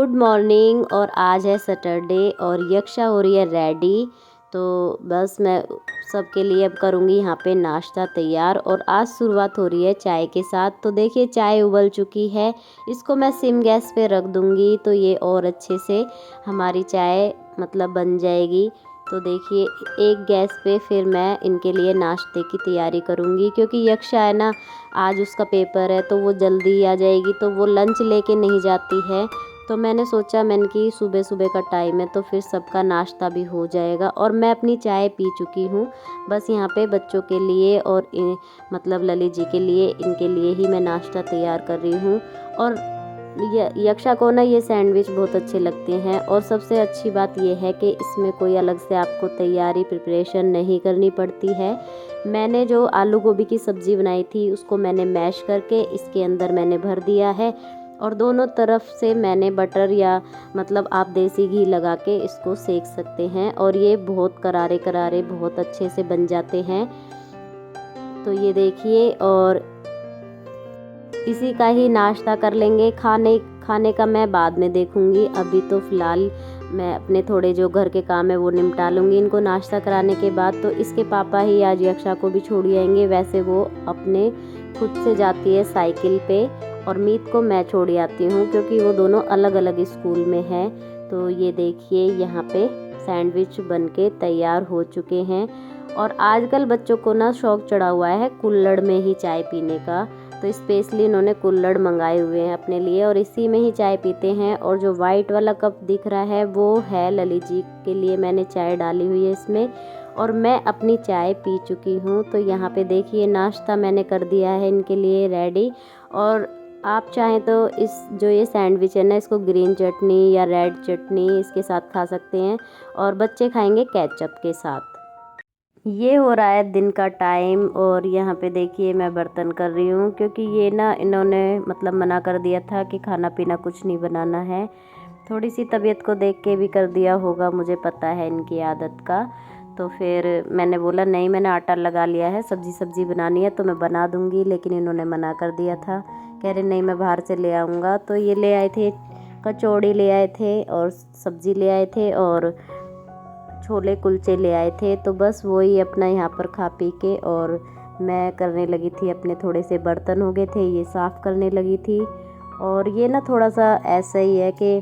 Good morning. और आज है सैटरडे और यक्षा हो रही है रेडी। तो बस मैं सबके लिए अब करूँगी यहाँ पे नाश्ता तैयार। और आज शुरुआत हो रही है चाय के साथ। तो देखिए चाय उबल चुकी है, इसको मैं सिम गैस पे रख दूँगी तो ये और अच्छे से हमारी चाय मतलब बन जाएगी। तो देखिए एक गैस पे फिर मैं इनके लिए नाश्ते की तैयारी करूँगी, क्योंकि यक्षा है ना, आज उसका पेपर है तो वो जल्दी आ जाएगी, तो वो लंच लेके नहीं जाती है। तो मैंने सोचा मैंने कि सुबह सुबह का टाइम है तो फिर सबका नाश्ता भी हो जाएगा। और मैं अपनी चाय पी चुकी हूँ, बस यहाँ पे बच्चों के लिए और मतलब ललित जी के लिए, इनके लिए ही मैं नाश्ता तैयार कर रही हूँ। और यक्षा को ना ये सैंडविच बहुत अच्छे लगते हैं। और सबसे अच्छी बात ये है कि इसमें कोई अलग से आपको तैयारी प्रिपरेशन नहीं करनी पड़ती है। मैंने जो आलू गोभी की सब्ज़ी बनाई थी उसको मैंने मैश करके इसके अंदर मैंने भर दिया है। और दोनों तरफ से मैंने बटर या मतलब आप देसी घी लगा के इसको सेक सकते हैं। और ये बहुत करारे करारे बहुत अच्छे से बन जाते हैं। तो ये देखिए, और इसी का ही नाश्ता कर लेंगे। खाने का मैं बाद में देखूंगी, अभी तो फ़िलहाल मैं अपने थोड़े जो घर के काम है वो निपटा लूँगी इनको नाश्ता कराने के बाद। तो इसके पापा ही आज यक्षा को भी छोड़ आएंगे। वैसे वो अपने खुद से जाती है साइकिल पे और मीत को मैं छोड़ आती हूँ, क्योंकि वो दोनों अलग अलग स्कूल में हैं। तो ये देखिए यहाँ पे सैंडविच बनके तैयार हो चुके हैं। और आजकल बच्चों को ना शौक चढ़ा हुआ है कुल्हड़ में ही चाय पीने का। तो स्पेशली इन्होंने कुल्हड़ मंगाए हुए हैं अपने लिए और इसी में ही चाय पीते हैं। और जो वाइट वाला कप दिख रहा है वो है ललित जी के लिए, मैंने चाय डाली हुई है इसमें। और मैं अपनी चाय पी चुकी हूँ। तो यहाँ पे देखिए नाश्ता मैंने कर दिया है इनके लिए रेडी। और आप चाहें तो इस जो ये सैंडविच है ना, इसको ग्रीन चटनी या रेड चटनी इसके साथ खा सकते हैं। और बच्चे खाएंगे केचप के साथ। ये हो रहा है दिन का टाइम और यहाँ पे देखिए मैं बर्तन कर रही हूँ, क्योंकि ये ना इन्होंने मतलब मना कर दिया था कि खाना पीना कुछ नहीं बनाना है। थोड़ी सी तबीयत को देख के भी कर दिया होगा, मुझे पता है इनकी आदत का। तो फिर मैंने बोला नहीं, मैंने आटा लगा लिया है, सब्जी बनानी है तो मैं बना दूँगी। लेकिन इन्होंने मना कर दिया था, कह रहे नहीं मैं बाहर से ले आऊँगा। तो ये ले आए थे, कचौड़ी ले आए थे और सब्ज़ी ले आए थे और छोले कुलचे ले आए थे। तो बस वही अपना यहाँ पर खा पी के और मैं करने लगी थी, अपने थोड़े से बर्तन हो गए थे ये साफ़ करने लगी थी। और ये ना थोड़ा सा ऐसा ही है कि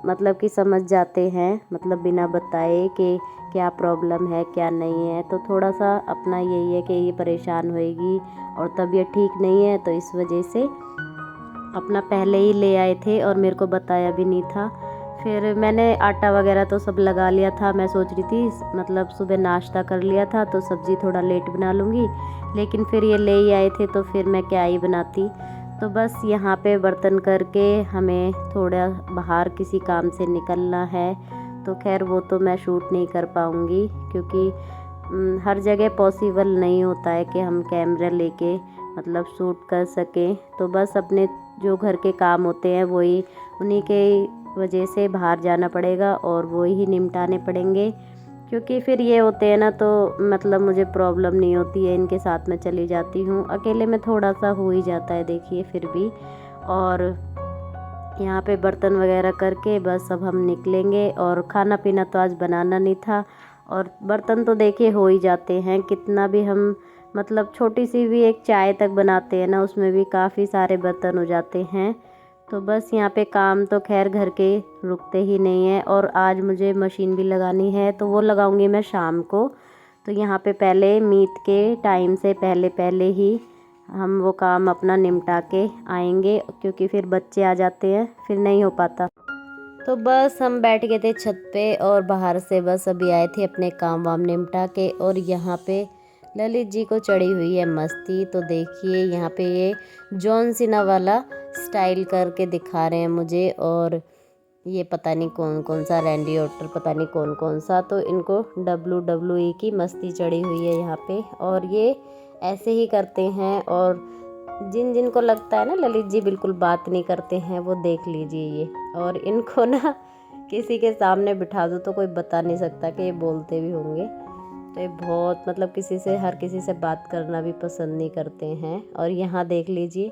मतलब कि समझ जाते हैं, मतलब बिना बताए कि क्या प्रॉब्लम है क्या नहीं है। तो थोड़ा सा अपना यही है कि ये परेशान होएगी और तबीयत ठीक नहीं है, तो इस वजह से अपना पहले ही ले आए थे और मेरे को बताया भी नहीं था। फिर मैंने आटा वगैरह तो सब लगा लिया था। मैं सोच रही थी मतलब सुबह नाश्ता कर लिया था तो सब्ज़ी थोड़ा लेट बना लूँगी, लेकिन फिर ये ले ही आए थे तो फिर मैं क्या ही बनाती। तो बस यहाँ पे बर्तन करके हमें थोड़ा बाहर किसी काम से निकलना है। तो खैर वो तो मैं शूट नहीं कर पाऊँगी, क्योंकि हर जगह पॉसिबल नहीं होता है कि हम कैमरा लेके मतलब शूट कर सकें। तो बस अपने जो घर के काम होते हैं वही, उन्हीं के वजह से बाहर जाना पड़ेगा और वो ही निपटाने पड़ेंगे। क्योंकि फिर ये होते हैं ना तो मतलब मुझे प्रॉब्लम नहीं होती है, इनके साथ में चली जाती हूँ। अकेले में थोड़ा सा हो ही जाता है देखिए फिर भी। और यहाँ पे बर्तन वगैरह करके बस अब हम निकलेंगे। और खाना पीना तो आज बनाना नहीं था और बर्तन तो देखिए हो ही जाते हैं, कितना भी हम मतलब छोटी सी भी एक चाय तक बनाते हैं ना उसमें भी काफ़ी सारे बर्तन हो जाते हैं। तो बस यहाँ पे काम तो खैर घर के रुकते ही नहीं है। और आज मुझे मशीन भी लगानी है तो वो लगाऊंगी मैं शाम को। तो यहाँ पे पहले मीत के टाइम से पहले पहले ही हम वो काम अपना निपटा के आएंगे, क्योंकि फिर बच्चे आ जाते हैं फिर नहीं हो पाता। तो बस हम बैठ गए थे छत पे और बाहर से बस अभी आए थे अपने काम वाम निपटा के। और यहाँ पे ललित जी को चढ़ी हुई है मस्ती। तो देखिए यहाँ पे ये जॉन सीना वाला स्टाइल करके दिखा रहे हैं मुझे। और ये पता नहीं कौन कौन सा रैंडी ऑर्टन, पता नहीं कौन कौन सा, तो इनको WWE की मस्ती चढ़ी हुई है यहाँ पे। और ये ऐसे ही करते हैं। और जिन जिन को लगता है ना ललित जी बिल्कुल बात नहीं करते हैं, वो देख लीजिए ये। और इनको ना किसी के सामने बिठा दो तो कोई बता नहीं सकता कि ये बोलते भी होंगे। तो ये बहुत मतलब हर किसी से बात करना भी पसंद नहीं करते हैं। और यहाँ देख लीजिए,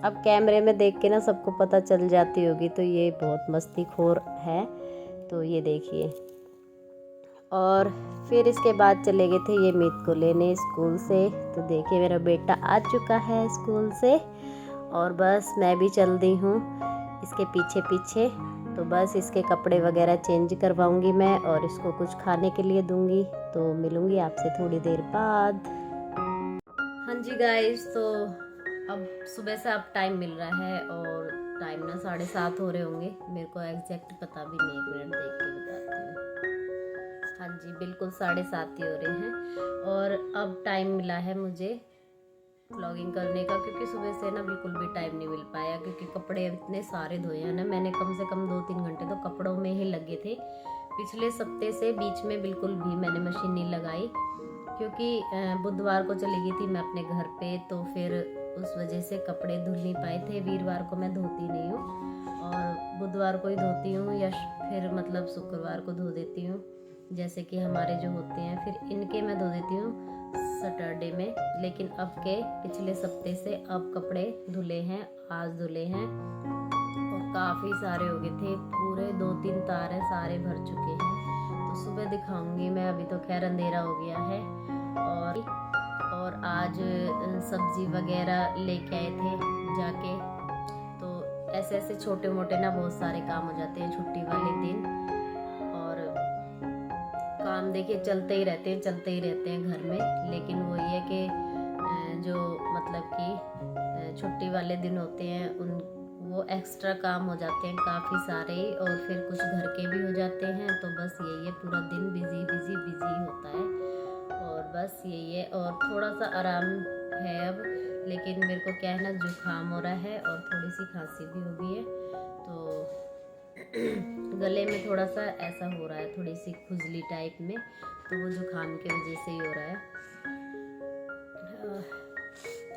अब कैमरे में देख के ना सबको पता चल जाती होगी, तो ये बहुत मस्तीखोर है। तो ये देखिए। और फिर इसके बाद चले गए थे ये मीत को लेने स्कूल से। तो देखिए मेरा बेटा आ चुका है स्कूल से और बस मैं भी चल दी हूँ इसके पीछे पीछे। तो बस इसके कपड़े वगैरह चेंज करवाऊंगी मैं और इसको कुछ खाने के लिए दूंगी। तो मिलूंगी आपसे थोड़ी देर बाद। हाँ जी गाइस, तो अब सुबह से अब टाइम मिल रहा है और टाइम ना 7:30 हो रहे होंगे, मेरे को एग्जैक्ट पता भी नहीं, 1 मिनट देख के बताती हूँ। हाँ जी, बिल्कुल 7:30 ही हो रहे हैं। और अब टाइम मिला है मुझे व्लॉगिंग करने का, क्योंकि सुबह से ना बिल्कुल भी टाइम नहीं मिल पाया, क्योंकि कपड़े इतने सारे धोए हैं ना मैंने। कम से कम 2-3 घंटे तो कपड़ों में ही लगे थे। पिछले सप्ते से बीच में बिल्कुल भी मैंने मशीन नहीं लगाई, क्योंकि बुधवार को चली गई थी मैं अपने घर पे, तो फिर उस वजह से कपड़े धुल नहीं पाए थे। वीरवार को मैं धोती नहीं हूँ और बुधवार को ही धोती हूँ, या फिर मतलब शुक्रवार को धो देती हूँ, जैसे कि हमारे जो होते हैं। फिर इनके मैं धो देती हूँ सैटरडे में। लेकिन अब के पिछले सप्ते से अब कपड़े धुले हैं, आज धुले हैं और काफ़ी सारे हो गए थे, पूरे 2-3 तार है, सारे भर चुके हैं। तो सुबह दिखाऊंगी मैं, अभी तो खैर अंधेरा हो गया है। और आज सब्जी वगैरह लेके आए थे जाके। तो ऐसे ऐसे छोटे मोटे ना बहुत सारे काम हो जाते हैं छुट्टी वाले दिन। और काम देखिए चलते ही रहते हैं घर में। लेकिन वो ये कि जो मतलब कि छुट्टी वाले दिन होते हैं उन वो एक्स्ट्रा काम हो जाते हैं काफ़ी सारे, और फिर कुछ घर के भी हो जाते हैं। तो बस यही है, पूरा दिन बिजी होता है और बस यही है। और थोड़ा सा आराम है अब, लेकिन मेरे को क्या है ना, जुकाम हो रहा है और थोड़ी सी खांसी भी हो गई है। तो गले में थोड़ा सा ऐसा हो रहा है, थोड़ी सी खुजली टाइप में, तो वो जुकाम की वजह से ही हो रहा है।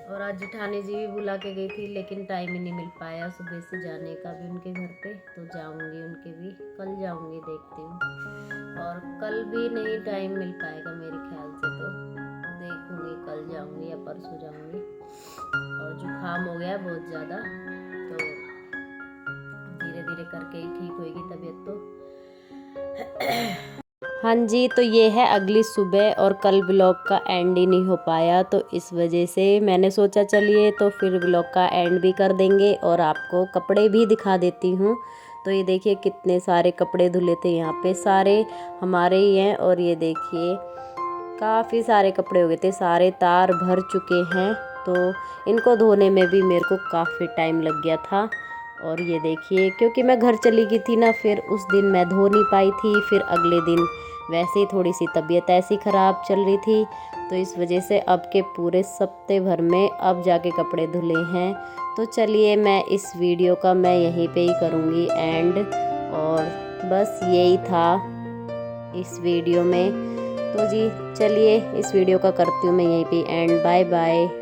और आज जेठानी जी भी बुला के गई थी, लेकिन टाइम ही नहीं मिल पाया सुबह से जाने का भी उनके घर पे। तो जाऊंगी उनके भी, कल जाऊंगी, देखती हूँ। और कल भी नहीं टाइम मिल पाएगा मेरे ख्याल से, तो देखूंगी कल जाऊंगी या परसों जाऊंगी। और जुकाम हो गया बहुत ज़्यादा, तो धीरे धीरे करके ही ठीक होगी तबीयत तो। हाँ जी, तो ये है अगली सुबह और कल व्लॉग का एंड ही नहीं हो पाया, तो इस वजह से मैंने सोचा चलिए तो फिर व्लॉग का एंड भी कर देंगे और आपको कपड़े भी दिखा देती हूँ। तो ये देखिए कितने सारे कपड़े धुले थे, यहाँ पे सारे हमारे ही हैं। और ये देखिए काफ़ी सारे कपड़े हो गए थे, सारे तार भर चुके हैं। तो इनको धोने में भी मेरे को काफ़ी टाइम लग गया था। और ये देखिए, क्योंकि मैं घर चली गई थी ना, फिर उस दिन मैं धो नहीं पाई थी। फिर अगले दिन वैसे ही थोड़ी सी तबीयत ऐसी ख़राब चल रही थी, तो इस वजह से अब के पूरे सप्ते भर में अब जाके कपड़े धुले हैं। तो चलिए मैं इस वीडियो का मैं यहीं पे ही करूँगी एंड। और बस यही था इस वीडियो में। तो जी चलिए इस वीडियो का करती हूँ मैं यहीं पे एंड। Bye bye.